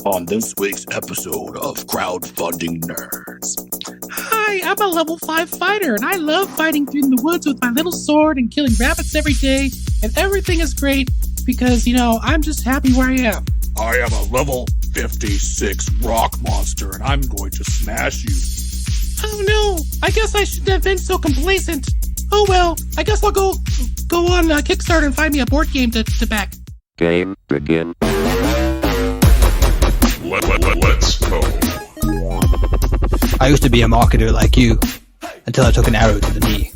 on this week's episode of Crowdfunding Nerds. Hi, I'm a level 5 fighter, and I love fighting through the woods with my little sword and killing rabbits every day, and everything is great because, I'm just happy where I am. I am a level 56 rock monster, and I'm going to smash you. Oh no, I guess I shouldn't have been so complacent. Oh well, I guess I'll go on Kickstarter and find me a board game to back. Game begin. Let's go. I used to be a marketer like you, until I took an arrow to the knee.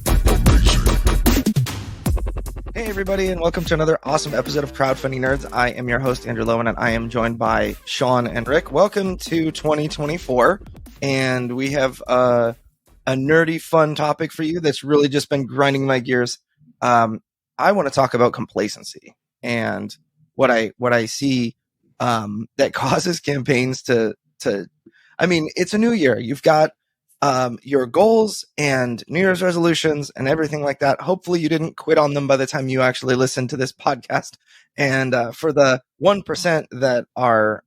Hey everybody, and welcome to another awesome episode of Crowdfunding Nerds. I am your host, Andrew Lowen, and I am joined by Sean and Rick. Welcome to 2024, and we have a nerdy, fun topic for you that's really just been grinding my gears. I want to talk about complacency and what I see that causes campaigns to. I mean, it's a new year. You've got your goals and New Year's resolutions and everything like that. Hopefully you didn't quit on them by the time you actually listen to this podcast. And for the 1% that are,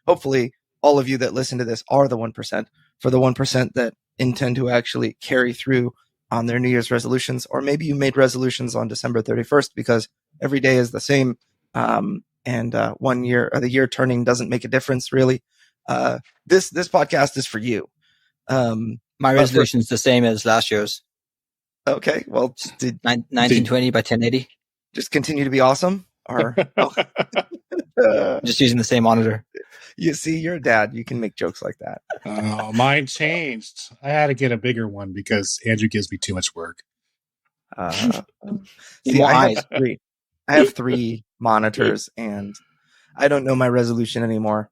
hopefully all of you that listen to this are the 1%. For the 1% that intend to actually carry through on their New Year's resolutions, or maybe you made resolutions on December 31st because every day is the same. And 1 year or the year turning doesn't make a difference really. This podcast is for you. My resolution is the same as last year's. Okay, well, 1920 by 1080. Just continue to be awesome, or Just using the same monitor. You see, you're a dad. You can make jokes like that. Oh, mine changed. I had to get a bigger one because Andrew gives me too much work. See, I have three monitors, and I don't know my resolution anymore.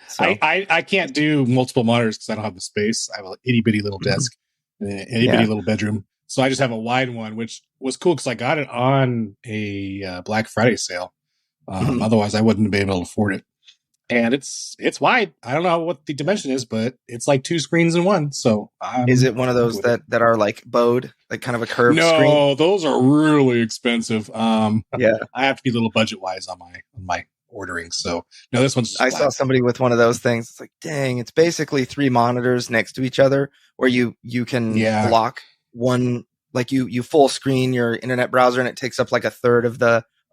So. I can't do multiple monitors because I don't have the space. I have an itty bitty little desk and an itty bitty little bedroom. So I just have a wide one, which was cool because I got it on a Black Friday sale. Otherwise, I wouldn't have been able to afford it. And it's wide. I don't know what the dimension is, but it's like two screens in one. So is it one of those that are like bowed, like kind of a curved screen? No, those are really expensive. Yeah, I have to be a little budget wise on my ordering. So no, this one's just I saw somebody with one of those things. It's like, dang, it's basically three monitors next to each other where you can block one, like you full screen your internet browser and it takes up like a third of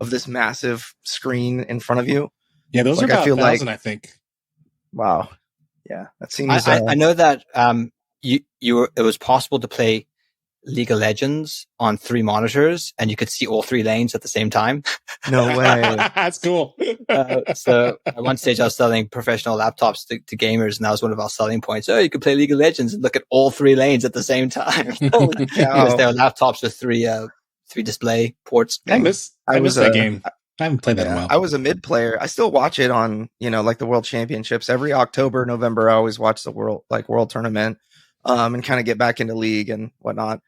this massive screen in front of you. Yeah, those like, are about 1,000, like, I think. Wow. Yeah, that seems. I know that it was possible to play League of Legends on three monitors, and you could see all three lanes at the same time. No way. That's cool. So at one stage, I was selling professional laptops to gamers, and that was one of our selling points. Oh, you could play League of Legends and look at all three lanes at the same time. Holy cow. Because there are laptops with three display ports. I miss that game. I haven't played that in a while. I was a mid player. I still watch it on, like the World Championships. Every October, November, I always watch the World Tournament, and kind of get back into League and whatnot.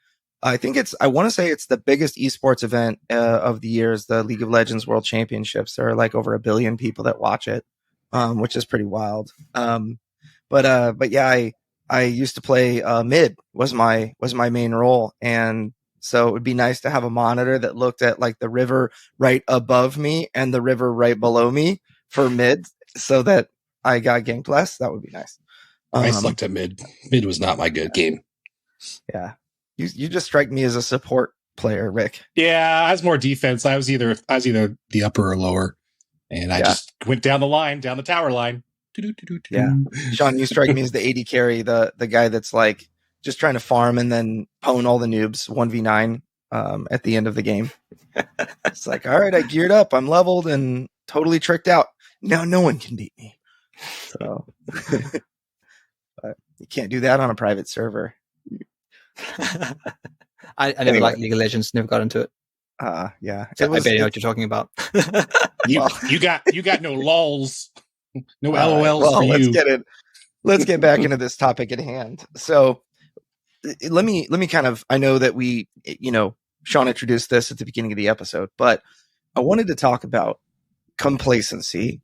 I want to say it's the biggest esports event of the year is the League of Legends World Championships. There are like over 1 billion people that watch it, which is pretty wild. But yeah, I used to play mid was my main role, and so it would be nice to have a monitor that looked at like the river right above me and the river right below me for mid, so that I got ganked less. That would be nice. I sucked at mid. Mid was not my good game. Yeah. You just strike me as a support player, Rick. Yeah, I was more defense. I was either the upper or lower, and I just went down the tower line. Yeah, Sean, you strike me as the AD carry, the guy that's like just trying to farm and then pwn all the noobs 1v9 at the end of the game. It's like, all right, I geared up, I'm leveled and totally tricked out. Now no one can beat me. So, but you can't do that on a private server. I never liked League of Legends, never got into it. Yeah. So I bet you know what you're talking about. You got no lols, no LOLs for you. Let's get back into this topic at hand. So let me kind of, I know that we, Sean introduced this at the beginning of the episode, but I wanted to talk about complacency,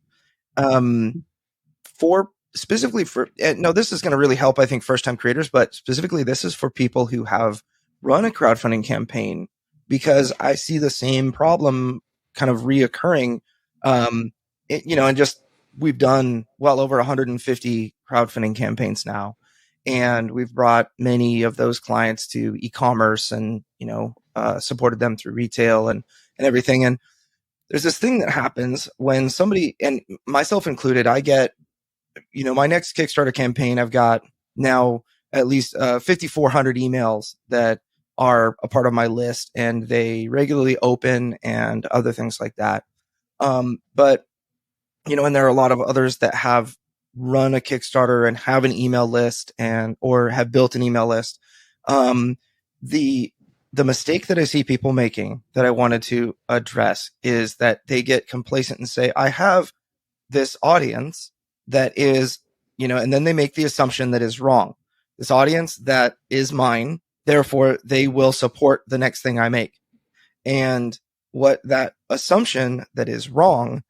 specifically for, no, this is going to really help, I think, first-time creators, but specifically this is for people who have run a crowdfunding campaign, because I see the same problem kind of reoccurring, and just we've done well over 150 crowdfunding campaigns now, and we've brought many of those clients to e-commerce and, supported them through retail and everything. And there's this thing that happens when somebody, and myself included, I get, my next Kickstarter campaign, I've got now at least 5,400 emails that are a part of my list, and they regularly open and other things like that. But, and there are a lot of others that have run a Kickstarter and have an email list or have built an email list. The mistake that I see people making that I wanted to address is that they get complacent and say, I have this audience that is, and then they make the assumption that is wrong. This audience that is mine, therefore they will support the next thing I make. And what that assumption that is wrong,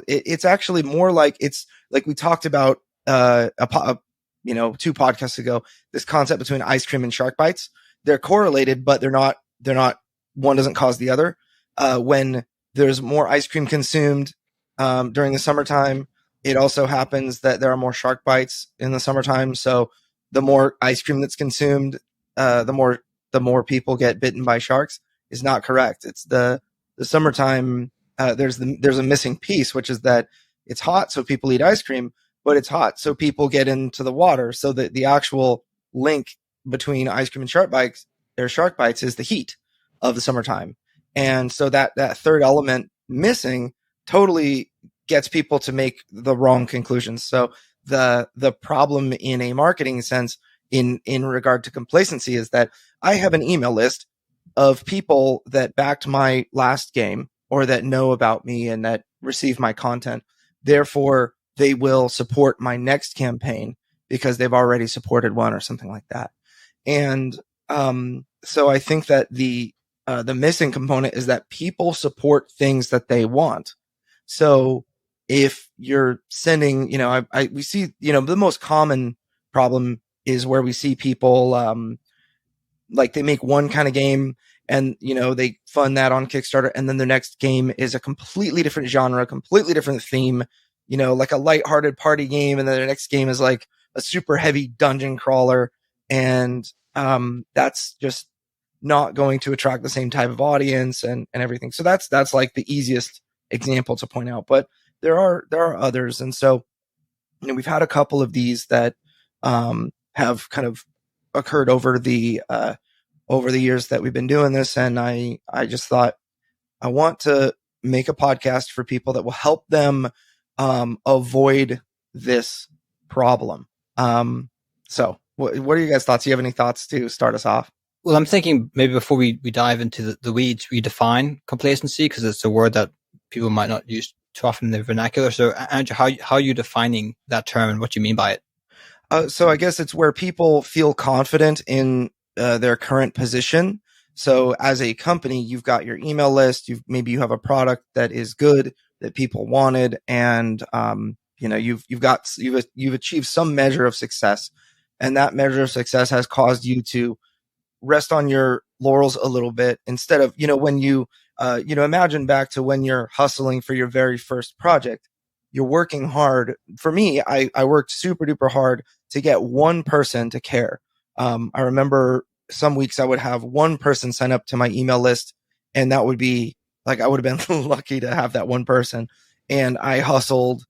it's actually more like, it's like we talked about, 2 podcasts ago, this concept between ice cream and shark bites. They're correlated, but they're not, one doesn't cause the other. When there's more ice cream consumed, during the summertime, it also happens that there are more shark bites in the summertime. So the more ice cream that's consumed, the more people get bitten by sharks is not correct. It's the summertime. There's a missing piece, which is that it's hot. So people eat ice cream, but it's hot. So people get into the water. So that the actual link between ice cream and shark bites is the heat of the summertime. And so that third element missing totally gets people to make the wrong conclusions. So the problem in a marketing sense in regard to complacency is that I have an email list of people that backed my last game or that know about me and that receive my content. Therefore, they will support my next campaign because they've already supported one or something like that. And so I think that the missing component is that people support things that they want. So if you're sending, we see, the most common problem is where we see people like they make one kind of game and, they fund that on Kickstarter, and then the next game is a completely different genre, completely different theme, like a lighthearted party game, and then the next game is like a super heavy dungeon crawler. And that's just not going to attract the same type of audience and everything. So that's like the easiest example to point out, but there are others. And so, we've had a couple of these that have kind of occurred over the years that we've been doing this. And I just thought I want to make a podcast for people that will help them avoid this problem. So what are you guys' thoughts? Do you have any thoughts to start us off? Well, I'm thinking maybe before we dive into the weeds, we define complacency, because it's a word that people might not use too often in their vernacular. So, Andrew, how are you defining that term and what do you mean by it? So I guess it's where people feel confident in their current position. So as a company, you've got your email list. Maybe you have a product that is good that people wanted, and you've achieved some measure of success, and that measure of success has caused you to rest on your laurels a little bit instead of, when you, imagine back to when you're hustling for your very first project, you're working hard. For me, I worked super duper hard to get one person to care. I remember some weeks I would have one person sign up to my email list, and that would be like, I would have been lucky to have that one person. And I hustled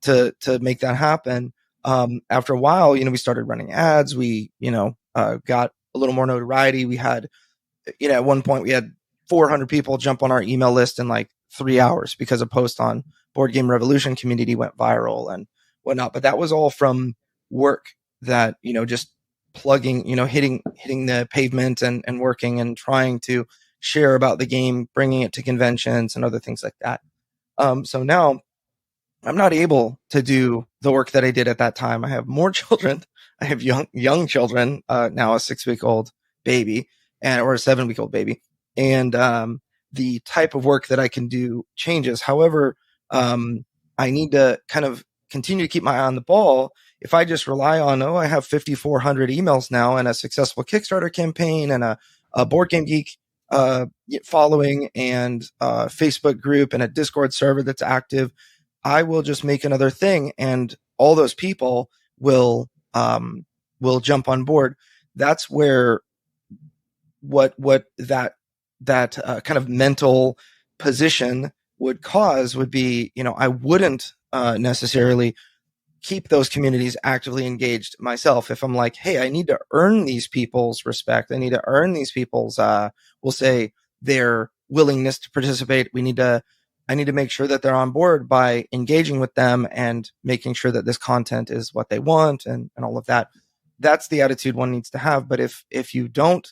to make that happen. After a while, we started running ads. We, got a little more notoriety. We had, at one point we had 400 people jump on our email list in like 3 hours because a post on Board Game Revolution community went viral and whatnot. But that was all from work that, just plugging, hitting the pavement and working and trying to share about the game, bringing it to conventions and other things like that. So now I'm not able to do the work that I did at that time. I have more children. I have young children, now a 6-week-old baby or a 7-week-old baby. And, the type of work that I can do changes. However, I need to kind of continue to keep my eye on the ball. If I just rely on, I have 5,400 emails now and a successful Kickstarter campaign and a Board Game Geek following and a Facebook group and a Discord server that's active, I will just make another thing and all those people will jump on board. That's where what that kind of mental position would cause would be, I wouldn't necessarily keep those communities actively engaged myself. If I'm like, hey, I need to earn these people's respect. I need to earn these people's, we'll say, their willingness to participate. I need to make sure that they're on board by engaging with them and making sure that this content is what they want and all of that. That's the attitude one needs to have. But if you don't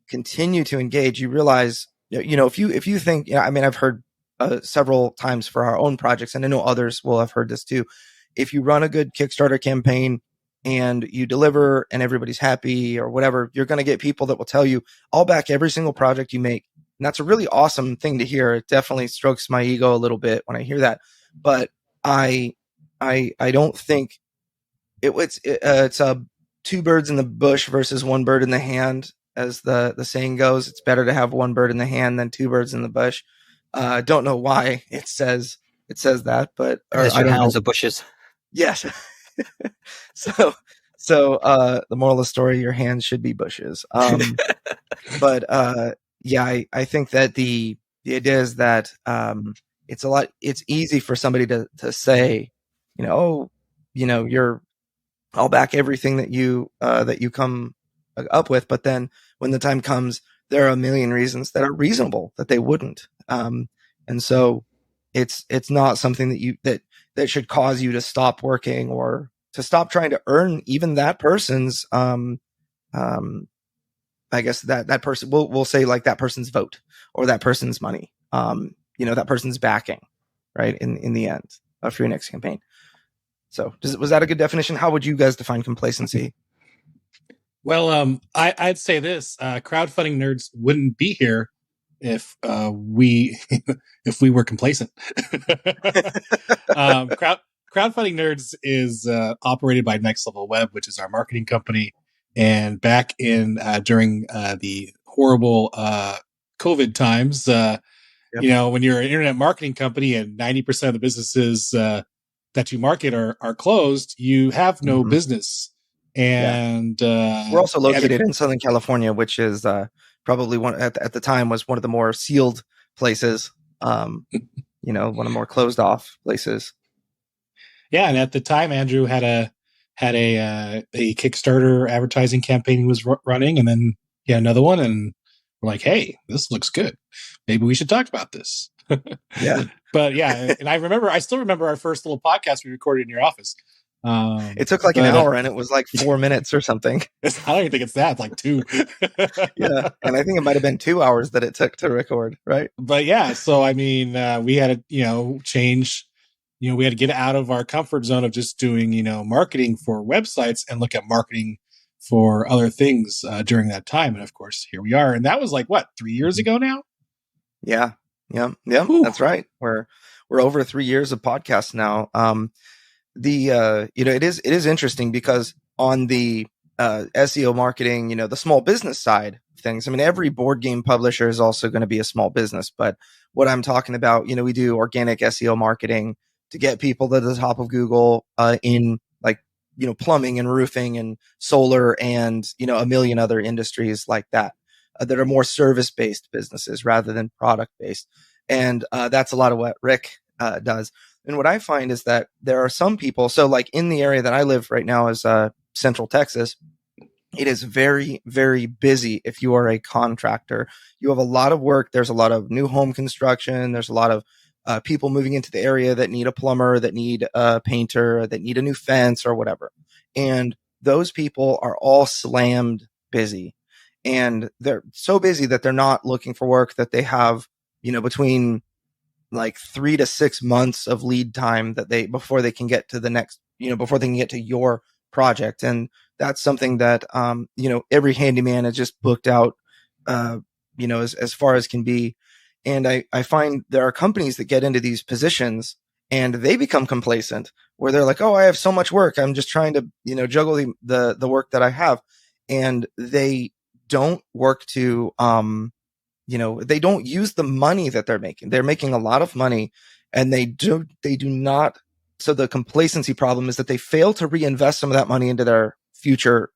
continue to engage, you realize, if you think, I mean, I've heard several times for our own projects, and I know others will have heard this too. If you run a good Kickstarter campaign and you deliver and everybody's happy or whatever, you're going to get people that will tell you, I'll back every single project you make. And that's a really awesome thing to hear. It definitely strokes my ego a little bit when I hear that. But I don't think it's a two birds in the bush versus one bird in the hand, as the saying goes. It's better to have one bird in the hand than two birds in the bush. Don't know why it says that, but Unless your hands are bushes. Yes. So the moral of the story, your hands should be bushes. But I think that the idea is that it's easy for somebody to say, I'll back everything that you come up with, but then when the time comes, there are a million reasons that are reasonable that they wouldn't. And so it's not something that should cause you to stop working or to stop trying to earn even that person's, I guess that person, we'll say like that person's vote or that person's money, that person's backing, right? In the end for your next campaign. So was that a good definition? How would you guys define complacency? Well, I'd say this: crowdfunding nerds wouldn't be here if we were complacent. Crowdfunding Nerds is operated by Next Level Web, which is our marketing company. And back in during the horrible COVID times, Yep. When you're an internet marketing company and 90% of the businesses that you market are closed, you have no business. And we're also located in Southern California, which is probably one at the time was one of the more sealed places, one of the more closed off places. Yeah, and at the time, Andrew had a Kickstarter advertising campaign he was running, and then he had another one, and we're like, "Hey, this looks good. Maybe we should talk about this." Yeah, but yeah, and I still remember our first little podcast we recorded in your office. It took like an hour, and it was like 4 minutes or something. I don't even think it's that. It's like 2. Yeah, and I think it might have been 2 hours that it took to record, right? But yeah, so I mean, we had to change. We had to get out of our comfort zone of just doing, marketing for websites and look at marketing for other things during that time. And of course, here we are. And that was like, 3 years ago now? Yeah. That's right. We're over 3 years of podcasts now. It is interesting because on the SEO marketing, the small business side of things, I mean, every board game publisher is also going to be a small business. But what I'm talking about, we do organic SEO marketing to get people to the top of Google in like, plumbing and roofing and solar and, a million other industries like that that are more service-based businesses rather than product-based. And that's a lot of what Rick does. And what I find is that there are some people, so like in the area that I live right now is Central Texas, it is very, very busy if you are a contractor. You have a lot of work. There's a lot of new home construction. There's a lot of people moving into the area that need a plumber, that need a painter, that need a new fence or whatever. And those people are all slammed busy. And they're so busy that they're not looking for work, that they have, between like 3 to 6 months of lead time before they can get to the next, before they can get to your project. And that's something that, every handyman is just booked out, as far as can be. And I find there are companies that get into these positions and they become complacent, where they're like, oh, I have so much work. I'm just trying to, juggle the work that I have. And they don't work to, they don't use the money that they're making. They're making a lot of money and they do not. So the complacency problem is that they fail to reinvest some of that money into their future,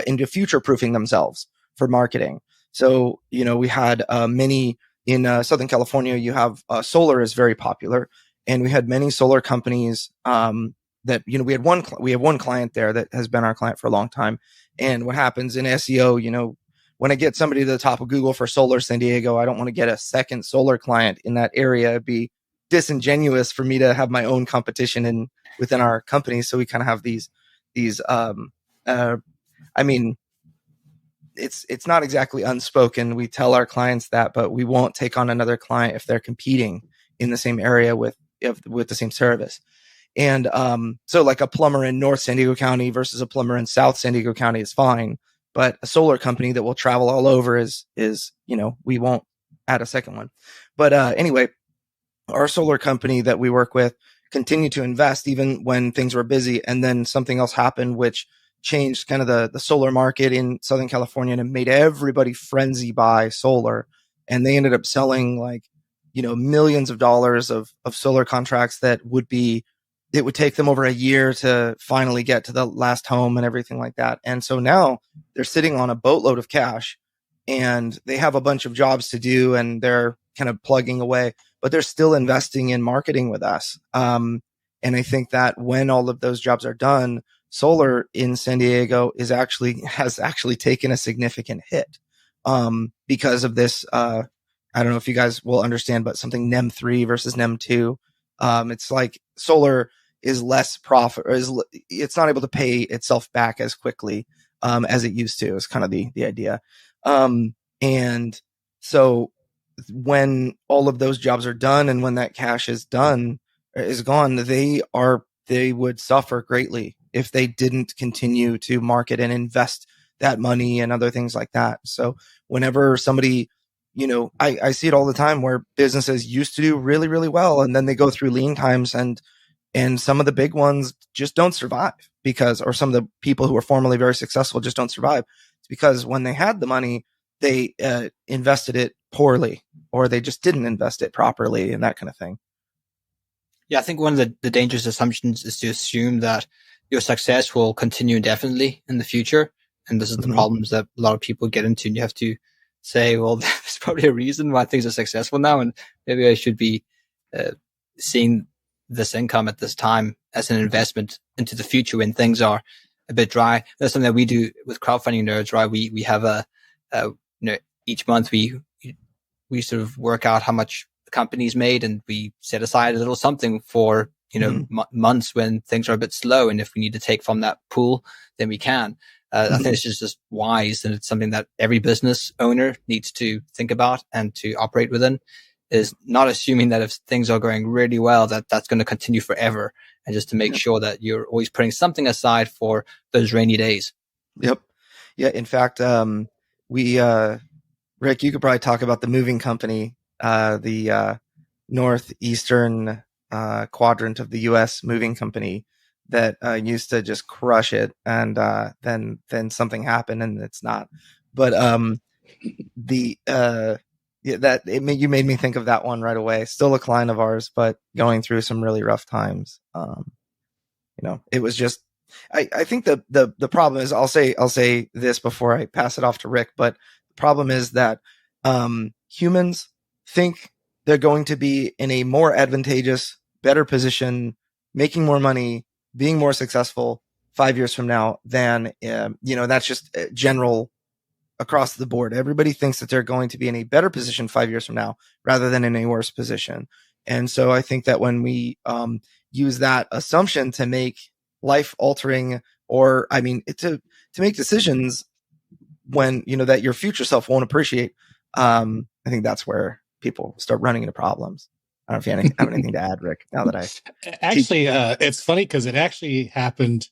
into future proofing themselves for marketing. So, we had many in Southern California. You have solar is very popular, and we had many solar companies that, we have one client there that has been our client for a long time. And what happens in SEO, when I get somebody to the top of Google for solar San Diego, I don't want to get a second solar client in that area. It'd be disingenuous for me to have my own competition within our company. So we kind of have these it's not exactly unspoken. We tell our clients that, but we won't take on another client if they're competing in the same area with the same service. And so like a plumber in North San Diego County versus a plumber in South San Diego County is fine, but a solar company that will travel all over is we won't add a second one. But anyway, our solar company that we work with continued to invest even when things were busy, and then something else happened which changed kind of the solar market in Southern California and made everybody frenzy buy solar. And they ended up selling millions of dollars of solar contracts that it would take them over a year to finally get to the last home and everything like that. And so now they're sitting on a boatload of cash, and they have a bunch of jobs to do, and they're kind of plugging away, but they're still investing in marketing with us. And I think that when all of those jobs are done, solar in San Diego has actually taken a significant hit because of this. I don't know if you guys will understand, but something NEM 3 versus NEM 2. It's like solar is less profit, or it's not able to pay itself back as quickly as it used to. Is kind of the idea. And so when all of those jobs are done, and when that cash is gone, they would suffer greatly if they didn't continue to market and invest that money and other things like that. So whenever somebody, I see it all the time where businesses used to do really, really well, and then they go through lean times, and some of the big ones just don't survive or some of the people who were formerly very successful just don't survive. It's because when they had the money, they invested it poorly, or they just didn't invest it properly, and that kind of thing. Yeah, I think one of the dangerous assumptions is to assume that your success will continue indefinitely in the future. And this is the problems that a lot of people get into. And you have to say, well, there's probably a reason why things are successful now. And maybe I should be seeing this income at this time as an investment into the future when things are a bit dry. That's something that we do with Crowdfunding Nerds, right? We have each month we sort of work out how much the company's made, and we set aside a little something for months when things are a bit slow, and if we need to take from that pool, then we can. I think it's just wise, and it's something that every business owner needs to think about and to operate within, is not assuming that if things are going really well, that's going to continue forever, and just to make sure that you're always putting something aside for those rainy days. Yep. Yeah. In fact, Rick, you could probably talk about the moving company, the northeastern quadrant of the U.S. moving company that used to just crush it, and then something happened and it's not. But you made me think of that one right away. Still a client of ours, but going through some really rough times. It was just. I think the problem is, I'll say this before I pass it off to Rick, but the problem is that humans think they're going to be in a more advantageous, better position, making more money, being more successful 5 years from now than, that's just general across the board. Everybody thinks that they're going to be in a better position 5 years from now rather than in a worse position. And so I think that when we use that assumption to make life altering, or to make decisions when that your future self won't appreciate, I think that's where people start running into problems. I don't know if you have anything to add, Rick, now that it's funny because it actually happened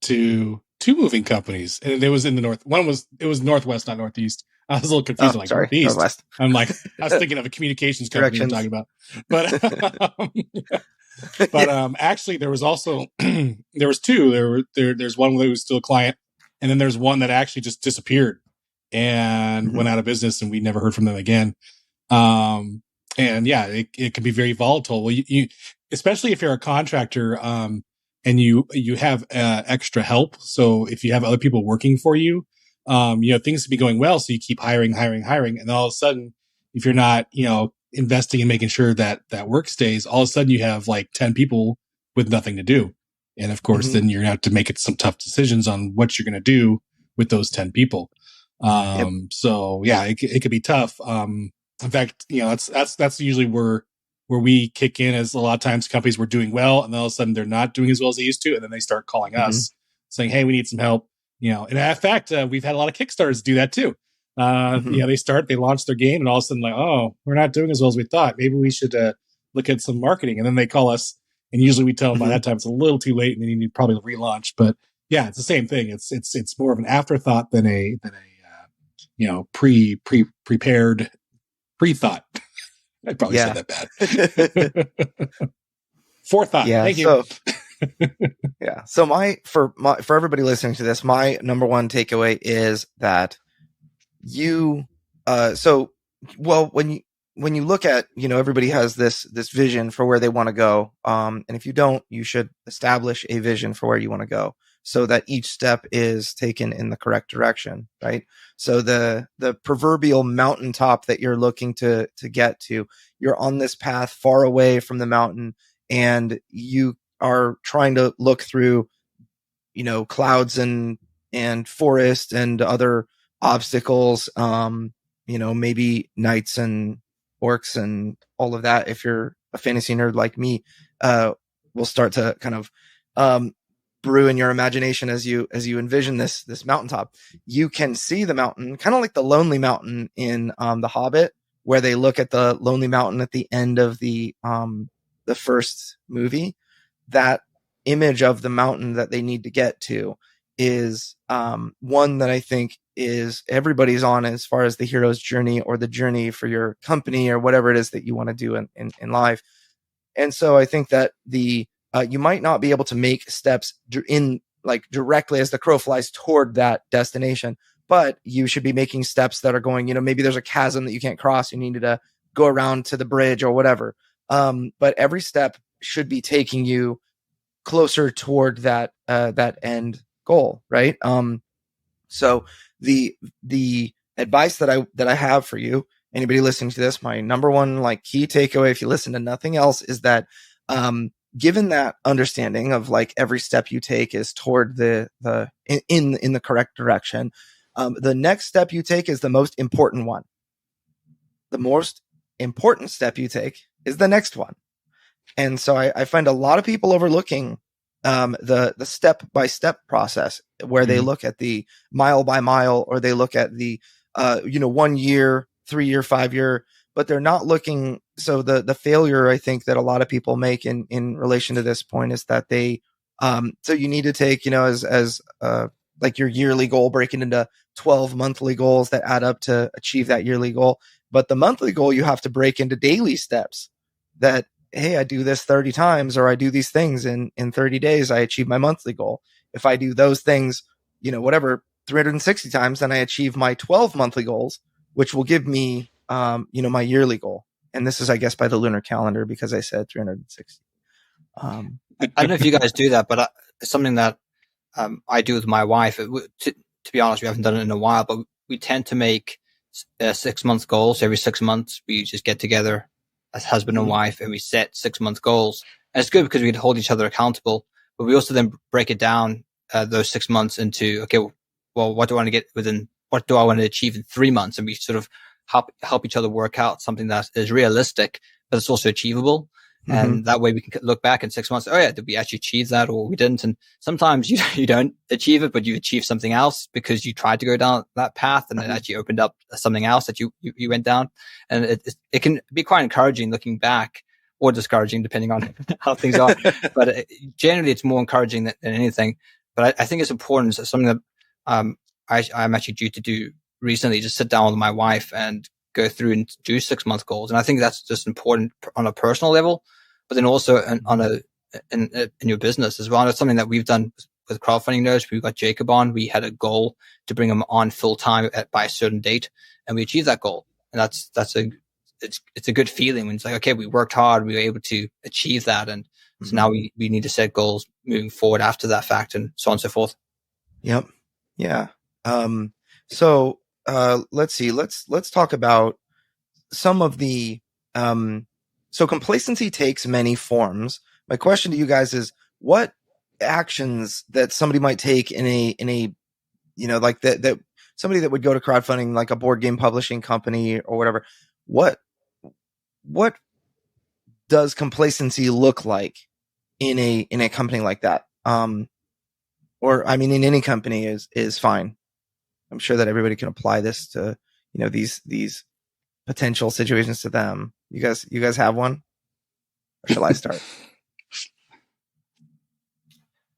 to two moving companies, and it was in the north. It was northwest, not northeast. I was a little confused. Northeast. Northwest. I'm like, I was thinking of a communications company I'm talking about, but actually there was also there was two. There's one that was still a client, and then there's one that actually just disappeared and went out of business, and we never heard from them again. And yeah, it can be very volatile. Well, you especially if you're a contractor, and you have extra help. So if you have other people working for you, things can be going well. So you keep hiring, and all of a sudden, if you're not, investing in making sure that work stays, all of a sudden you have like 10 people with nothing to do. And of course, then you're going to have to make some tough decisions on what you're going to do with those 10 people. So yeah, it could be tough. In fact, that's usually where we kick in, as a lot of times companies were doing well and then all of a sudden they're not doing as well as they used to. And then they start calling us saying, hey, we need some help. And in fact, we've had a lot of Kickstarters do that too. They launch their game and all of a sudden like, oh, we're not doing as well as we thought. Maybe we should look at some marketing. And then they call us, and usually we tell them by that time it's a little too late and they need to probably relaunch. But yeah, it's the same thing. It's more of an afterthought than a prepared pre-thought. I probably said that bad. Forethought. Yeah. Thank you. Yeah. So for everybody listening to this, my number one takeaway is that when you look at, everybody has this vision for where they want to go. And if you don't, you should establish a vision for where you want to go so that each step is taken in the correct direction. Right. So the proverbial mountaintop that you're looking to get to, you're on this path far away from the mountain and you are trying to look through, clouds and forest and other obstacles, maybe knights and orcs and all of that. If you're a fantasy nerd like me, will start to kind of brew in your imagination as you envision this mountaintop. You can see the mountain, kind of like the Lonely Mountain in The Hobbit, where they look at the Lonely Mountain at the end of the first movie. That image of the mountain that they need to get to is one that I think is everybody's on as far as the hero's journey or the journey for your company or whatever it is that you want to do in life. And so I think that you might not be able to make steps directly as the crow flies toward that destination, but you should be making steps that are going, maybe there's a chasm that you can't cross. You need to go around to the bridge or whatever. But every step should be taking you closer toward that end goal. Right. So the advice that I have for you, anybody listening to this, my number one key takeaway, if you listen to nothing else, is that, given that understanding of every step you take is toward in the correct direction, the next step you take is the most important one. The most important step you take is the next one. And so I find a lot of people overlooking the step-by-step process where they look at the mile by mile, or they look at the 1 year, 3 year, 5 year, but they're not looking. So the failure I think that a lot of people make in relation to this point is that they so you need to take as your yearly goal, break it into 12 monthly goals that add up to achieve that yearly goal. But the monthly goal you have to break into daily steps that, hey, I do this 30 times, or I do these things in 30 days, I achieve my monthly goal. If I do those things, 360 times, then I achieve my 12 monthly goals, which will give me, my yearly goal. And this is, I guess, by the lunar calendar, because I said 360. I don't know if you guys do that, but it's something that I do with my wife. To be honest, we haven't done it in a while, but we tend to make 6 month goals. Every 6 months, we just get together as husband and wife, and we set 6 month goals. And it's good because we can hold each other accountable, but we also then break it down, those 6 months into, okay, well, what do I want to get what do I want to achieve in 3 months? And we sort of help each other work out something that is realistic, but it's also achievable. And that way we can look back in 6 months. Oh yeah, did we actually achieve that, or we didn't? And sometimes you don't achieve it, but you achieve something else because you tried to go down that path, and it actually opened up something else that you went down. And it can be quite encouraging looking back, or discouraging depending on how things are. But generally it's more encouraging than anything. But I think it's important. It's something that I'm actually due to do recently, just sit down with my wife and go through and do 6 month goals. And I think that's just important on a personal level, but then also in your business as well. And it's something that we've done with Crowdfunding Nerds. We got Jacob on. We had a goal to bring him on full time by a certain date, and we achieved that goal. And that's it's a good feeling when it's like, okay, we worked hard, we were able to achieve that. And so now we need to set goals moving forward after that fact, and so on and so forth. Yep. Yeah. So let's see. Let's talk about some of the so complacency takes many forms. My question to you guys is, what actions that somebody might take in a like that somebody that would go to crowdfunding, like a board game publishing company or whatever, what does complacency look like in a company like that? Or I mean, in any company is fine. I'm sure that everybody can apply this to, these potential situations to them. You guys have one? Or shall I start?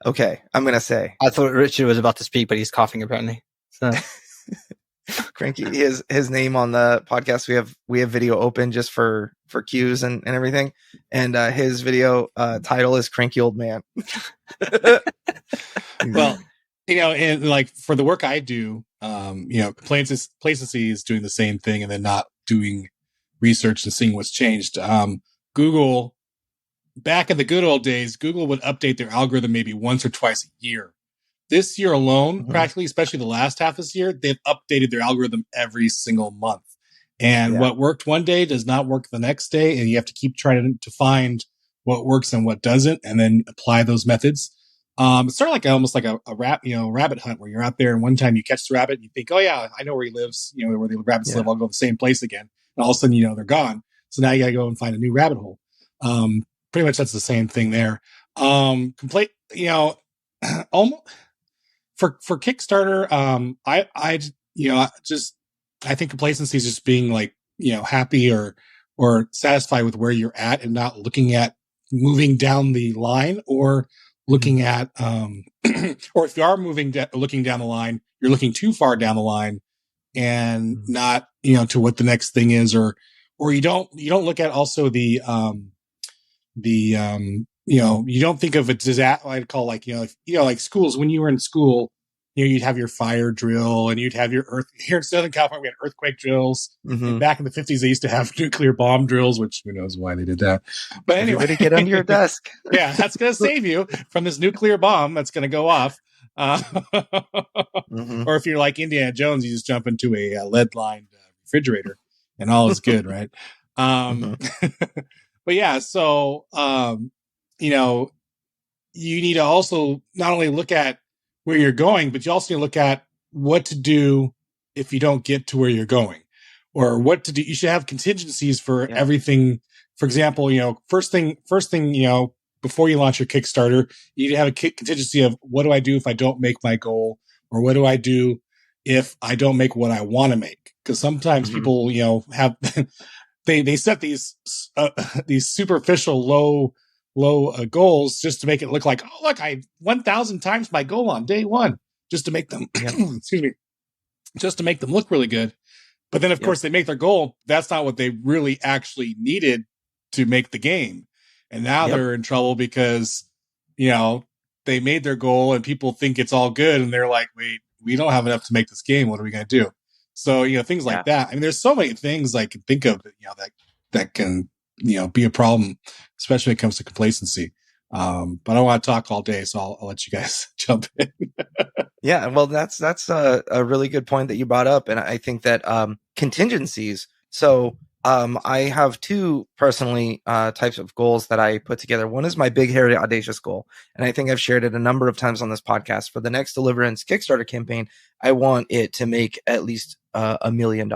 Okay, I'm going to say. I thought Richard was about to speak, but he's coughing apparently. So. Cranky, his name on the podcast, we have video open just for cues and everything. And his video title is Cranky Old Man. Well, and like for the work I do, complacency is doing the same thing and then not doing research and seeing what's changed. Google, back in the good old days, Google would update their algorithm maybe once or twice a year. This year alone, practically, especially the last half of this year, they've updated their algorithm every single month. And what worked one day does not work the next day. And you have to keep trying to find what works and what doesn't, and then apply those methods. It's sort of like almost like a rabbit hunt, where you're out there and one time you catch the rabbit and you think, oh yeah, I know where he lives, where the rabbits live. I'll go to the same place again. And all of a sudden, they're gone. So now you got to go and find a new rabbit hole. Pretty much that's the same thing there. Almost for Kickstarter. I think complacency is just being like, happy or satisfied with where you're at and not looking at moving down the line or looking at, or if you are looking down the line, you're looking too far down the line and not, to what the next thing is, or you don't look at also you don't think of a disaster. I'd call like schools. When you were in school, you'd have your fire drill and you'd have your here in Southern California, we had earthquake drills. And back in the 50s, they used to have nuclear bomb drills, which who knows why they did that. But anyway, everybody get under your desk. Yeah, that's going to save you from this nuclear bomb that's going to go off. Or if you're like Indiana Jones, you just jump into a lead-lined refrigerator and all is good, right? But yeah, so, you need to also not only look at where you're going, but you also need to look at what to do if you don't get to where you're going, or what to do. You should have contingencies for everything. For example, first thing, before you launch your Kickstarter, you need to have a contingency of, what do I do if I don't make my goal? Or what do I do if I don't make what I want to make? Because sometimes people, have, they set these superficial low goals just to make it look like, oh, look, I 1,000 times my goal on day one, just to make them, excuse me, just to make them look really good. But then, of course, they make their goal. That's not what they really actually needed to make the game. And now they're in trouble because, they made their goal and people think it's all good. And they're like, wait, we don't have enough to make this game. What are we going to do? So, things like that. I mean, there's so many things I can think of, that can, be a problem, especially when it comes to complacency. But I don't want to talk all day, so I'll let you guys jump in. Yeah, well, that's a really good point that you brought up, and I think that contingencies. So I have two personally types of goals that I put together. One is my big, hairy, audacious goal, and I think I've shared it a number of times on this podcast. For the next Deliverance Kickstarter campaign, I want it to make at least $1 million.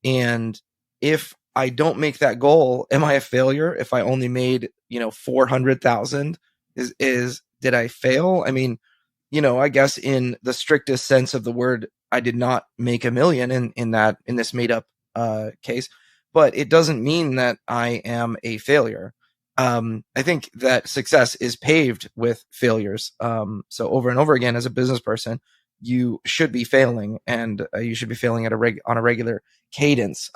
And if I don't make that goal, am I a failure? If I only made, 400,000, did I fail? I mean, I guess in the strictest sense of the word, I did not make $1 million in this made up case, but it doesn't mean that I am a failure. I think that success is paved with failures. So over and over again, as a business person, you should be failing, and you should be failing on a regular cadence.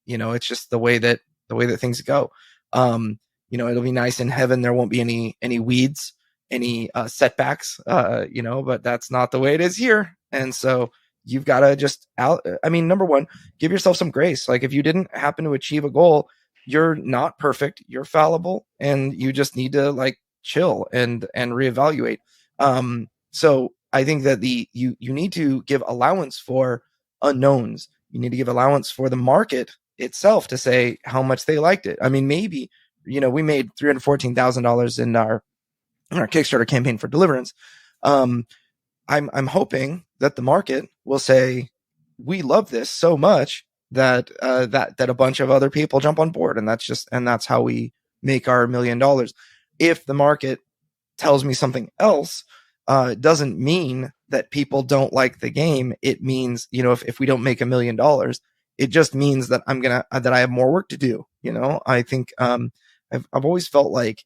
It's just the way that things go. It'll be nice in heaven. There won't be any weeds, any setbacks, but that's not the way it is here. And so you've got to just number one, give yourself some grace. Like if you didn't happen to achieve a goal, you're not perfect, you're fallible, and you just need to like chill and reevaluate. So I think that you need to give allowance for unknowns. You need to give allowance for the market itself to say how much they liked it. I mean, maybe, we made $314,000 in our Kickstarter campaign for Deliverance. I'm hoping that the market will say, we love this so much that a bunch of other people jump on board. And that's how we make our $1 million. If the market tells me something else, it doesn't mean that people don't like the game. It means, if we don't make $1 million, it just means that that I have more work to do. I think, I've always felt like,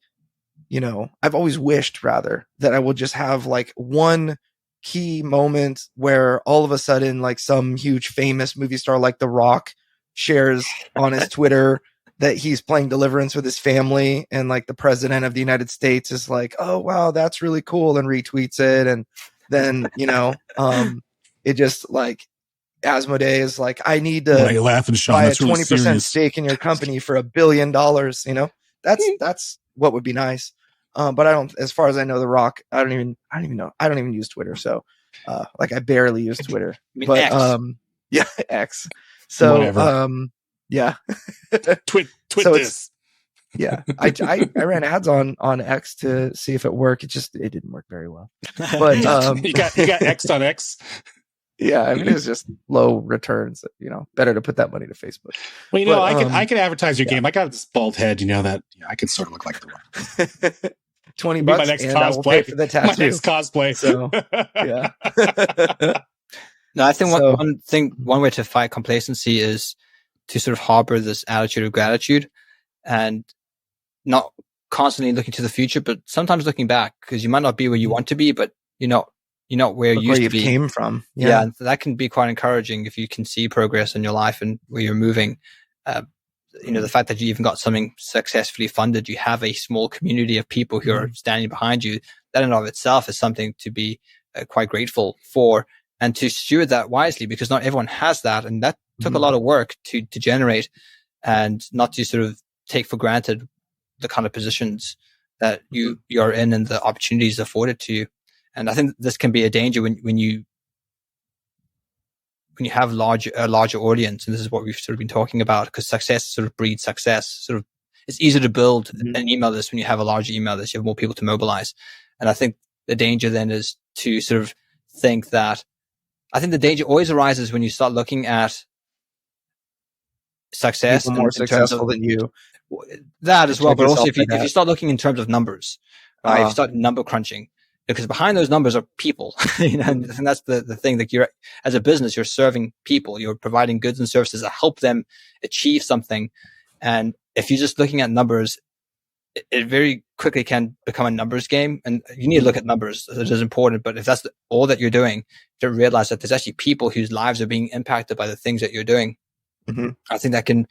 I've always wished rather that I would just have like one key moment where all of a sudden, like some huge famous movie star like The Rock shares on his Twitter that he's playing Deliverance with his family, and like the president of the United States is like, oh wow, that's really cool, and retweets it. And then, it just like Asmodee is like, I need to Why are you laughing, Sean? buy a That's really 20% serious. stake in your company for $1 billion. That's what would be nice. But I don't, as far as I know, The Rock, I don't even know. I don't even use Twitter. So, I barely use Twitter, but, X. Yeah, X. So, Whatever. Yeah. Twit So this. Yeah. I ran ads on X to see if it worked. It didn't work very well, but, You got X on X. yeah, I mean, it's just low returns, better to put that money to Facebook. Well, I can advertise your game. I got this bald head, that I can sort of look like The Rock. $20 Be my next and I will pay for the tattoo. My next cosplay. So, yeah. No, I think one way to fight complacency is to sort of harbor this attitude of gratitude and not constantly looking to the future, but sometimes looking back, because you might not be where you want to be, but you're not where you used to be. Came from. Yeah. That can be quite encouraging if you can see progress in your life and where you're moving. The fact that you even got something successfully funded, you have a small community of people who are standing behind you. That in and of itself is something to be quite grateful for, and to steward that wisely, because not everyone has that. And that took a lot of work to generate, and not to sort of take for granted the kind of positions that you're in and the opportunities afforded to you. And I think this can be a danger when you have a larger audience, and this is what we've sort of been talking about, because success sort of breeds success. Sort of, it's easier to build an email list when you have a larger email list. You have more people to mobilize, and I think the danger then is to sort of think that. I think the danger always arises when you start looking at success people more in successful terms of, than you. That as well, but also if you that. start looking in terms of numbers, right? If you start number crunching. Because behind those numbers are people, and that's the thing that you're, as a business, you're serving people, you're providing goods and services that help them achieve something. And if you're just looking at numbers, it very quickly can become a numbers game. And you need to look at numbers. It is important. But if that's all that you're doing, you don't realize that there's actually people whose lives are being impacted by the things that you're doing. Mm-hmm. I think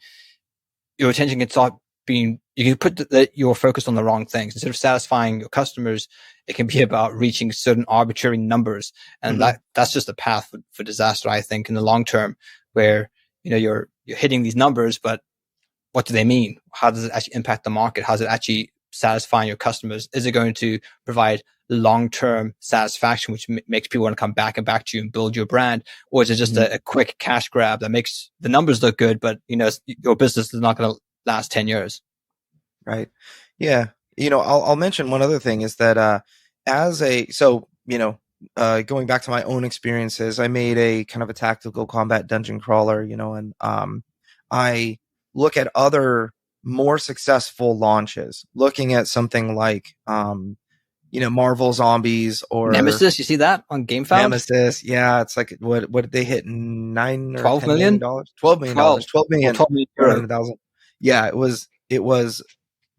your attention can start being, you can put you're focused on the wrong things. Instead of satisfying your customers, it can be about reaching certain arbitrary numbers. And that's just a path for disaster, I think, in the long term, where, you're hitting these numbers, but what do they mean? How does it actually impact the market? How is it actually satisfying your customers? Is it going to provide long-term satisfaction, which makes people want to come back to you and build your brand? Or is it just a quick cash grab that makes the numbers look good, but, your business is not going to last 10 years. Right. Yeah. I'll mention one other thing is that, going back to my own experiences, I made a kind of a tactical combat dungeon crawler, and, I look at other more successful launches, looking at something like, Marvel Zombies or Nemesis. You see that on GameFound? Nemesis. Yeah. It's like, what did they hit? $9 or 12 $10 million? $12 million. $12 million. 400,000. Yeah. It was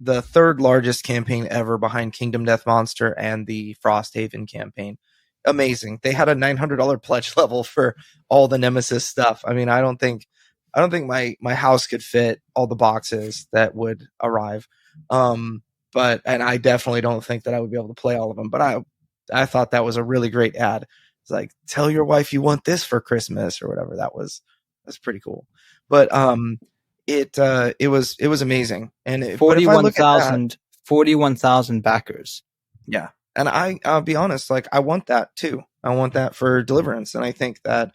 the third largest campaign ever, behind Kingdom Death Monster and the Frosthaven campaign. Amazing. They had a $900 pledge level for all the Nemesis stuff. I mean, I don't think my house could fit all the boxes that would arrive. And I definitely don't think that I would be able to play all of them, but I thought that was a really great ad. It's like, tell your wife you want this for Christmas or whatever. That's pretty cool. But it was amazing. And but if I look at that, 41,000 backers. yeah. And I'll be honest, like I want that too. I want that for Deliverance. And I think that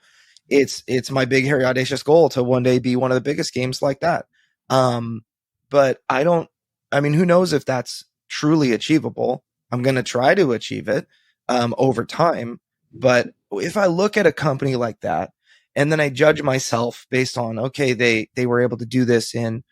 it's my big, hairy, audacious goal to one day be one of the biggest games like that. But who knows if that's truly achievable? I'm going to try to achieve it, over time. But if I look at a company like that and then I judge myself based on, okay, they were able to do this in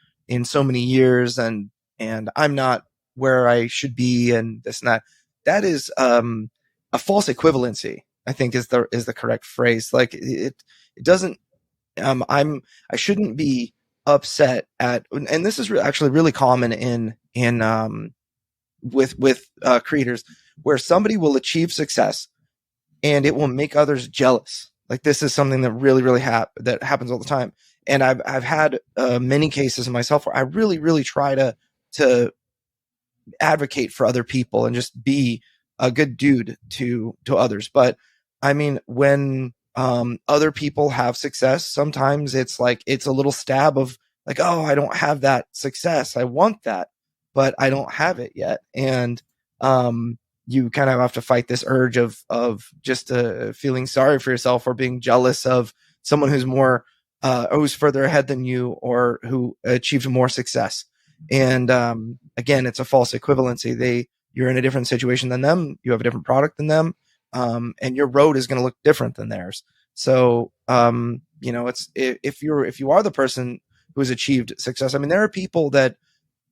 so many years and I'm not where I should be and this and that, that is, a false equivalency, I think is the correct phrase. Like it doesn't, I shouldn't be upset at, and this is actually really common with creators, where somebody will achieve success and it will make others jealous. Like this is something that really, really that happens all the time. And I've had many cases myself where I really, really try to advocate for other people and just be a good dude to others. But I mean, when other people have success, sometimes it's like it's a little stab of like, oh, I don't have that success. I want that, but I don't have it yet. And you kind of have to fight this urge of just feeling sorry for yourself or being jealous of someone who's more who's further ahead than you or who achieved more success. And again, it's a false equivalency. You're in a different situation than them. You have a different product than them. And your road is going to look different than theirs. So, it's, if you are the person who has achieved success, I mean, there are people that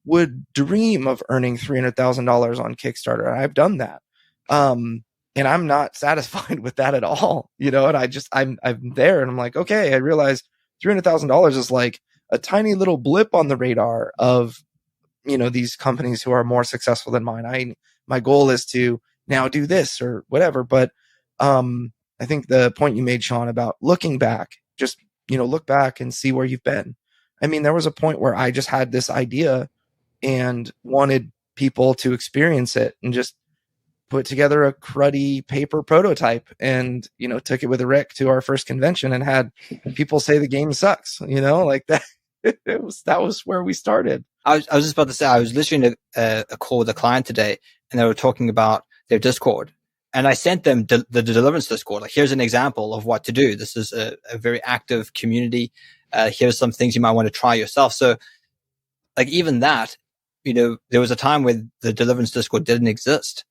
would dream of earning $300,000 on Kickstarter. I've done that. And I'm not satisfied with that at all, and I'm there and I'm like, okay, I realize $300,000 is like a tiny little blip on the radar of, these companies who are more successful than mine. My goal is to now do this or whatever. But, I think the point you made, Sean, about looking back, just, look back and see where you've been. I mean, there was a point where I just had this idea and wanted people to experience it and just put together a cruddy paper prototype and, took it with Rick to our first convention and had people say the game sucks, like that. That was where we started. I was just about to say, I was listening to a call with a client today and they were talking about their Discord. And I sent them the Deliverance Discord. Like, here's an example of what to do. This is a very active community. Here's some things you might want to try yourself. So, like, even that, there was a time where the Deliverance Discord didn't exist.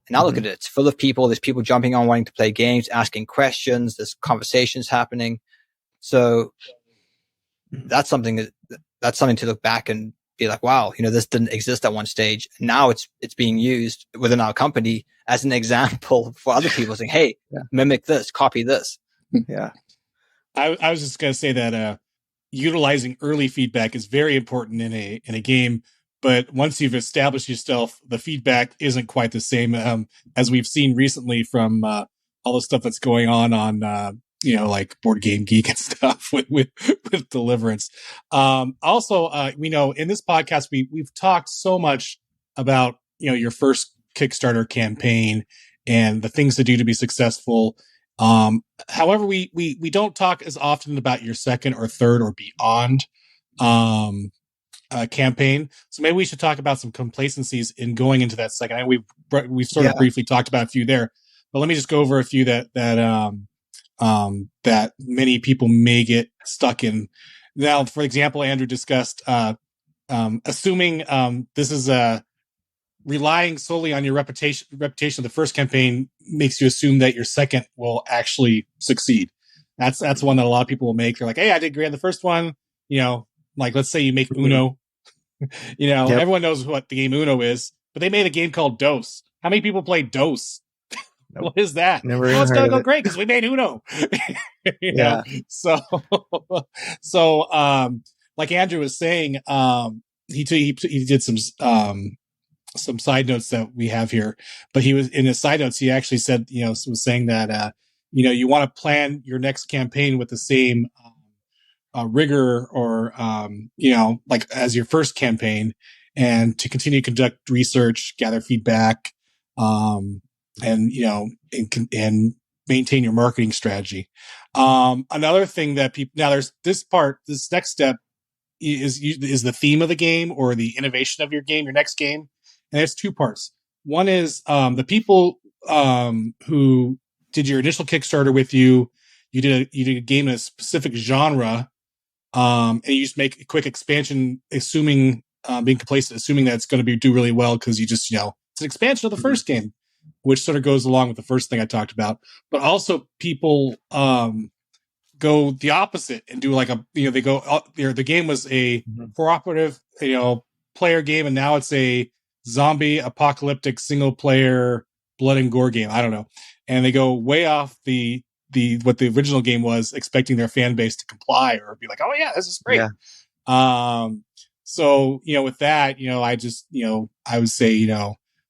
And now look at it. It's full of people. There's people jumping on wanting to play games, asking questions. There's conversations happening. So that's something to look back and be like, wow, this didn't exist at one stage. Now it's being used within our company as an example for other people saying, hey, mimic this, copy this. Yeah. I was just going to say that utilizing early feedback is very important in a game. But once you've established yourself, the feedback isn't quite the same, as we've seen recently from all the stuff that's going on like Board Game Geek and stuff with Deliverance. Also, in this podcast, we've talked so much about, your first Kickstarter campaign and the things to do to be successful. However, we don't talk as often about your second or third or beyond campaign. So maybe we should talk about some complacencies in going into that second. And we've sort of briefly talked about a few there, but let me just go over a few that many people may get stuck in. Now, for example, Andrew discussed assuming this is relying solely on your reputation of the first campaign makes you assume that your second will actually succeed. That's one that a lot of people will make. They're like, hey, I did great on the first one. Like, let's say you make Uno. Everyone knows what the game Uno is, but they made a game called Dos. How many people played Dos? What is that? Never it's going to go great because we made Uno. Yeah. So, like Andrew was saying, he did some side notes that we have here, but he was in his side notes. He actually said, was saying that, you want to plan your next campaign with the same, rigor or, like as your first campaign, and to continue to conduct research, gather feedback, and maintain your marketing strategy. Another thing that people, now there's this next step is the theme of the game or the innovation of your game, your next game. And there's two parts. One is, the people, who did your initial Kickstarter with you, you did a game in a specific genre, and you just make a quick expansion, assuming, being complacent, assuming that it's going to do really well because you just, it's an expansion of the first game, which sort of goes along with the first thing I talked about. But also people go the opposite and do like they go, the game was a cooperative, player game, and now it's a zombie apocalyptic single player blood and gore game. I don't know. And they go way off what the original game was, expecting their fan base to comply or be like, oh yeah, this is great. Yeah. So, with that, I just, I would say,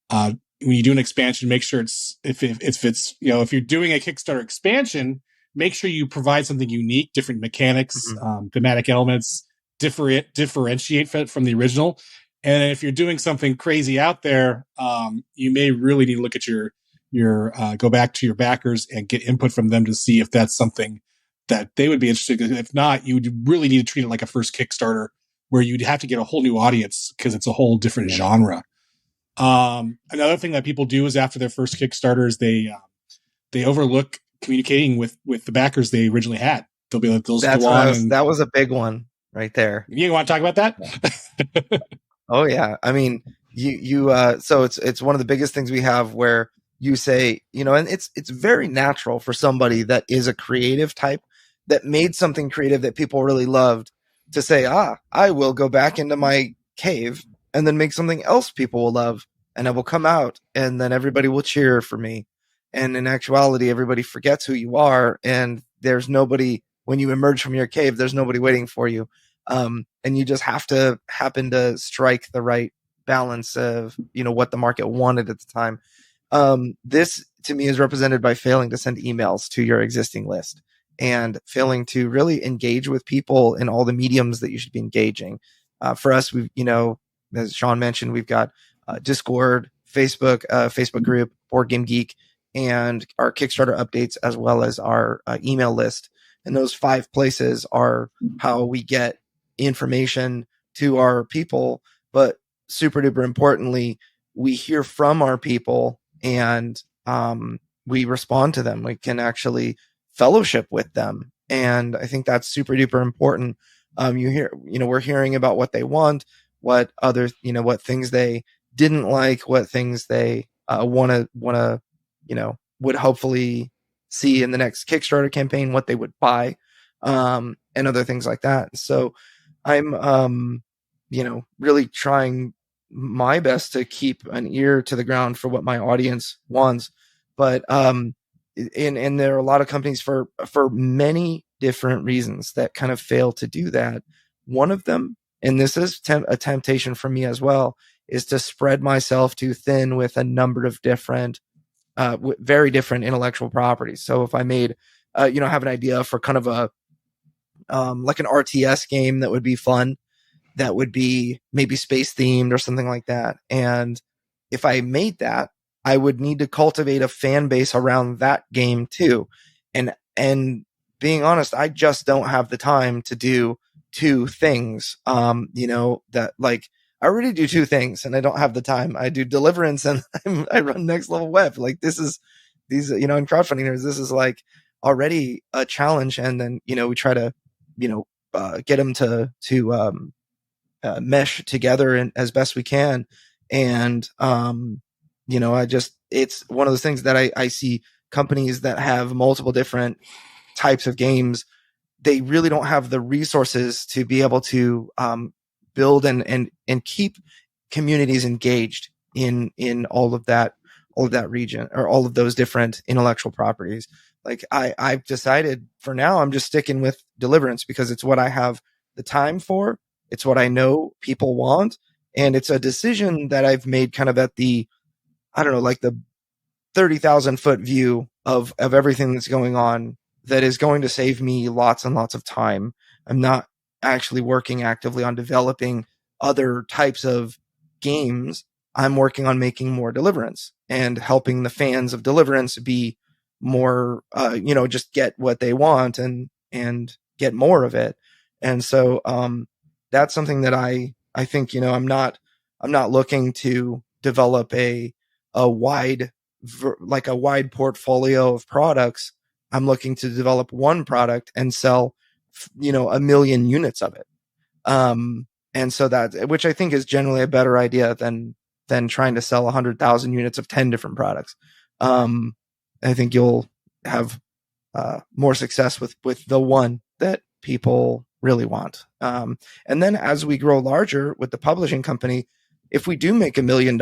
when you do an expansion, make sure if it's, if you're doing a Kickstarter expansion, make sure you provide something unique, different mechanics, thematic elements, differentiate from the original. And if you're doing something crazy out there, you may really need to look at your go back to your backers and get input from them to see if that's something that they would be interested in. If not, you would really need to treat it like a first Kickstarter, where you'd have to get a whole new audience because it's a whole different genre. Another thing that people do is after their first Kickstarter is they overlook communicating with the backers they originally had. They'll be like, that was a big one right there. You want to talk about that? Oh yeah. I mean, so it's one of the biggest things we have where you say, and it's very natural for somebody that is a creative type that made something creative that people really loved to say, I will go back into my cave and then make something else people will love, and I will come out and then everybody will cheer for me. And in actuality, everybody forgets who you are, and there's nobody, when you emerge from your cave, there's nobody waiting for you. And you just have to happen to strike the right balance of, what the market wanted at the time. This to me is represented by failing to send emails to your existing list and failing to really engage with people in all the mediums that you should be engaging. For us, we've, as Sean mentioned, we've got Discord, Facebook group, Board Game Geek, and our Kickstarter updates, as well as our email list. And those 5 places are how we get information to our people. But super duper importantly, we hear from our people and we respond to them. We can actually fellowship with them. And I think that's super duper important. We're hearing about what they want, what other, what things they didn't like, what things they want to, would hopefully see in the next Kickstarter campaign, what they would buy, and other things like that. So I'm, really trying my best to keep an ear to the ground for what my audience wants. But, and there are a lot of companies for many different reasons that kind of fail to do that. One of them, and this is a temptation for me as well, is to spread myself too thin with a number of different, very different intellectual properties. So if I made, have an idea for kind of a, like an RTS game that would be fun, that would be maybe space themed or something like that. And if I made that, I would need to cultivate a fan base around that game too. And being honest, I just don't have the time to do 2 things. That like, I already do 2 things and I don't have the time. I do Deliverance and I run Next Level Web. Like in Crowdfunding Nerds, this is like already a challenge. And then, we try to, get them to mesh together and as best we can. And, it's one of those things that I see companies that have multiple different types of games. They really don't have the resources to be able to, build and keep communities engaged in all of that region, or all of those different intellectual properties. Like I've decided for now, I'm just sticking with Deliverance because it's what I have the time for. It's what I know people want. And it's a decision that I've made kind of at the, like the 30,000 foot view of everything that's going on, that is going to save me lots and lots of time. I'm not actually working actively on developing other types of games. I'm working on making more Deliverance and helping the fans of Deliverance be more, just get what they want and get more of it. And so, that's something that I think, I'm not looking to develop a wide portfolio of products. I'm looking to develop one product and sell, 1 million units of it. And so which I think is generally a better idea than trying to sell 100,000 units of 10 different products. I think you'll have more success with the one that people really want. And then as we grow larger with the publishing company, if we do make $1 million,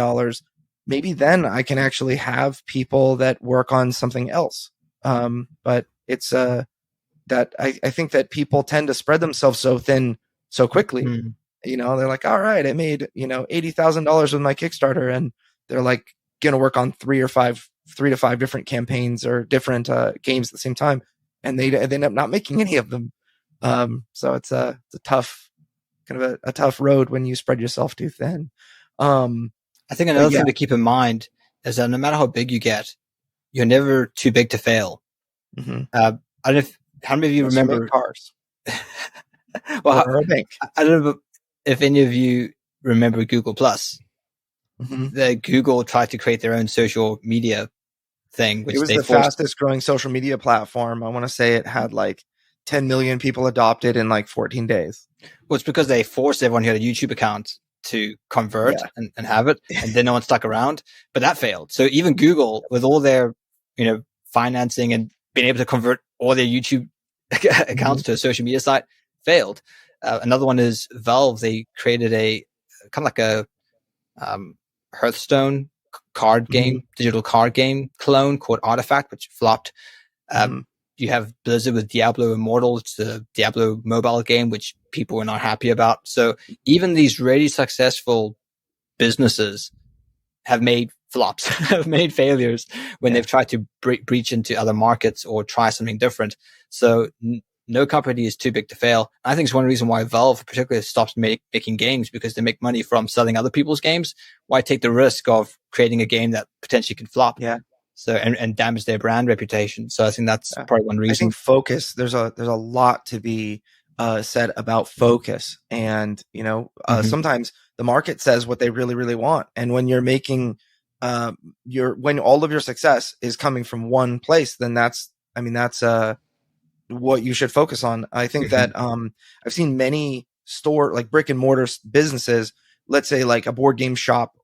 maybe then I can actually have people that work on something else. But it's that I think that people tend to spread themselves so thin so quickly. They're like, all right, I made, $80,000 with my Kickstarter, and they're like going to work on 3 to 5 different campaigns or different games at the same time. And they end up not making any of them. So it's a tough, kind of a tough road when you spread yourself too thin. I think another thing to keep in mind is that no matter how big you get, you're never too big to fail. Mm-hmm. I don't know how many of you remember cars. well, or a bank. I don't know if any of you remember Google Plus. Mm-hmm. The Google tried to create their own social media thing, which it was the fastest growing social media platform. I want to say it had like 10 million people adopted in like 14 days. Well, it's because they forced everyone who had a YouTube account to convert and have it, and then no one stuck around. But that failed. So even Google, with all their financing and being able to convert all their YouTube accounts to a social media site, failed. Another one is Valve. They created a kind of like a Hearthstone card game, digital card game clone called Artifact, which flopped. You have Blizzard with Diablo Immortal. It's the Diablo mobile game, which people were not happy about. So even these really successful businesses have made flops, have made failures when they've tried to breach into other markets or try something different. So no company is too big to fail. I think it's one reason why Valve particularly stops making games, because they make money from selling other people's games. Why take the risk of creating a game that potentially can flop? Yeah. So, and damage their brand reputation. So I think that's probably one reason. I think focus, there's a lot to be said about focus. And, sometimes the market says what they really, really want. And when you're making, when all of your success is coming from one place, then that's what you should focus on. I think that, I've seen many like brick and mortar businesses, let's say like a board game shop,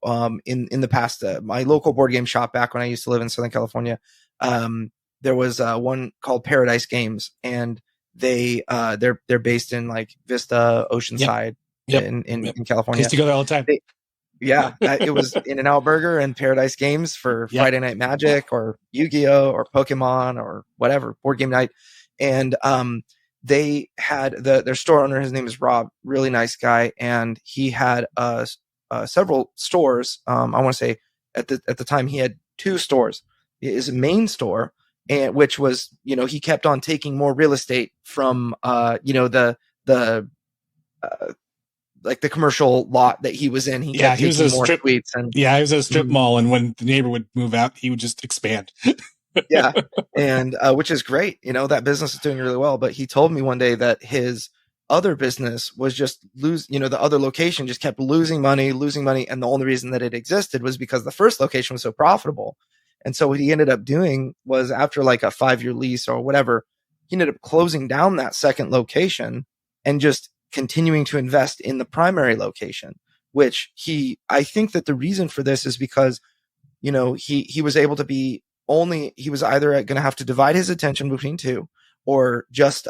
in the past, my local board game shop back when I used to live in Southern California. There was one called Paradise Games, and they're based in like Vista, Oceanside in California. I used to go there all the time. It was In-N-Out Burger and Paradise Games for Friday Night Magic or Yu-Gi-Oh or Pokemon or whatever, board game night. And, they had their store owner, his name is Rob, really nice guy. And he had, several stores. I want to say at the time he had 2 stores. His main store, and which was, he kept on taking more real estate from, the like the commercial lot that he was in. He kept taking more suites. And he was at a strip mall, and when the neighbor would move out, he would just expand. And which is great. That business is doing really well. But he told me one day that his other business was just the other location just kept losing money. And the only reason that it existed was because the first location was so profitable. And so what he ended up doing was, after like a 5-year lease or whatever, he ended up closing down that second location and just continuing to invest in the primary location, which I think that the reason for this is because, he was able to be he was either going to have to divide his attention between 2 or just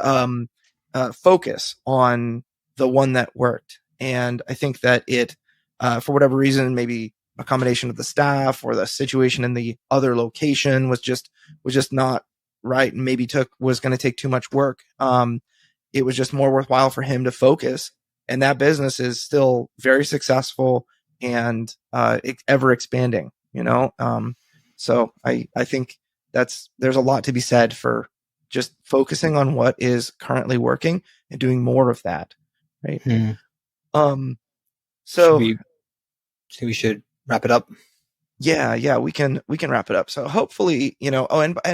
focus on the one that worked. And I think that it, for whatever reason, maybe a combination of the staff or the situation in the other location was just not right, and maybe was going to take too much work. It was just more worthwhile for him to focus, and that business is still very successful and ever expanding. So I think there's a lot to be said for just focusing on what is currently working and doing more of that. Right. So we should wrap it up. Yeah, we can wrap it up. So hopefully, and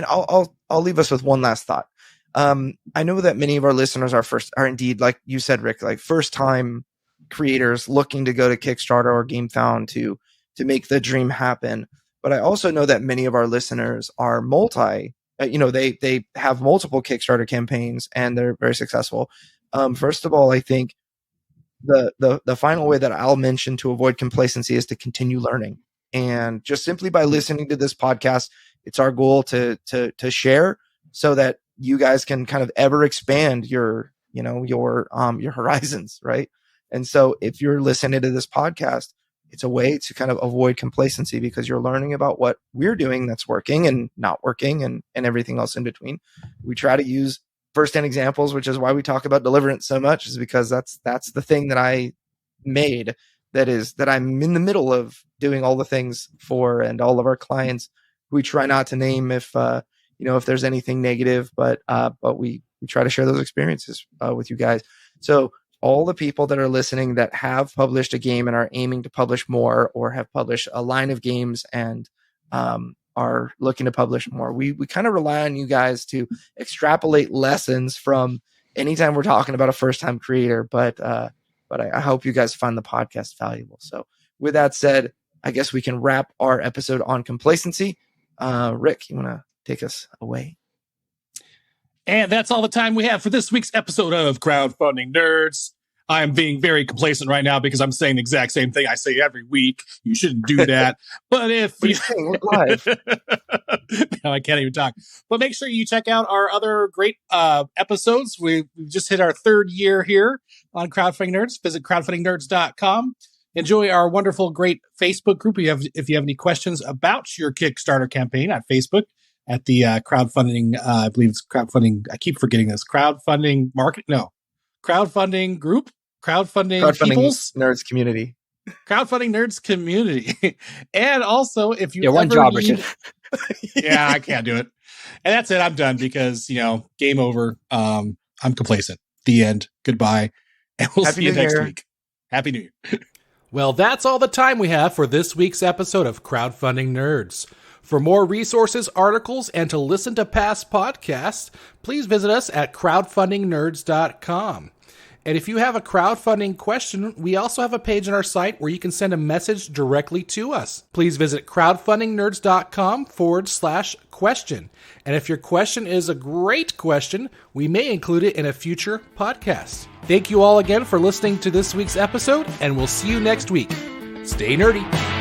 I'll leave us with one last thought. I know that many of our listeners are indeed, like you said, Rick, like first time creators looking to go to Kickstarter or GameFound to make the dream happen. But I also know that many of our listeners are they have multiple Kickstarter campaigns and they're very successful. First of all, I think the final way that I'll mention to avoid complacency is to continue learning. And just simply by listening to this podcast, it's our goal to share so that you guys can kind of ever expand your horizons, right? And so if you're listening to this podcast, it's a way to kind of avoid complacency because you're learning about what we're doing that's working and not working and everything else in between. We try to use first-hand examples, which is why we talk about Deliverance so much, is because that's the thing that I made that I'm in the middle of doing all the things for, and all of our clients. We try not to name if there's anything negative, but we try to share those experiences with you guys. So all the people that are listening that have published a game and are aiming to publish more, or have published a line of games and are looking to publish more, we kind of rely on you guys to extrapolate lessons from anytime we're talking about a first-time creator. But I hope you guys find the podcast valuable. So with that said, I guess we can wrap our episode on complacency. Rick, you want to take us away? And that's all the time we have for this week's episode of Crowdfunding Nerds. I'm being very complacent right now because I'm saying the exact same thing I say every week. You shouldn't do that. But if you look live, now I can't even talk. But make sure you check out our other great episodes. We've just hit our 3rd year here on Crowdfunding Nerds. Visit crowdfundingnerds.com. Enjoy our wonderful, great Facebook group. If you have any questions about your Kickstarter campaign at Facebook, at the crowdfunding, I believe it's crowdfunding. I keep forgetting this. Crowdfunding group. Crowdfunding peoples. Nerds community. Crowdfunding Nerds community. And also, if you one job, Richard. Yeah, I can't do it. And that's it. I'm done because, game over. I'm complacent. The end. Goodbye. And we'll see you next week. Happy New Year. Well, that's all the time we have for this week's episode of Crowdfunding Nerds. For more resources, articles, and to listen to past podcasts, please visit us at crowdfundingnerds.com. And if you have a crowdfunding question, we also have a page on our site where you can send a message directly to us. Please visit crowdfundingnerds.com/question. And if your question is a great question, we may include it in a future podcast. Thank you all again for listening to this week's episode, and we'll see you next week. Stay nerdy.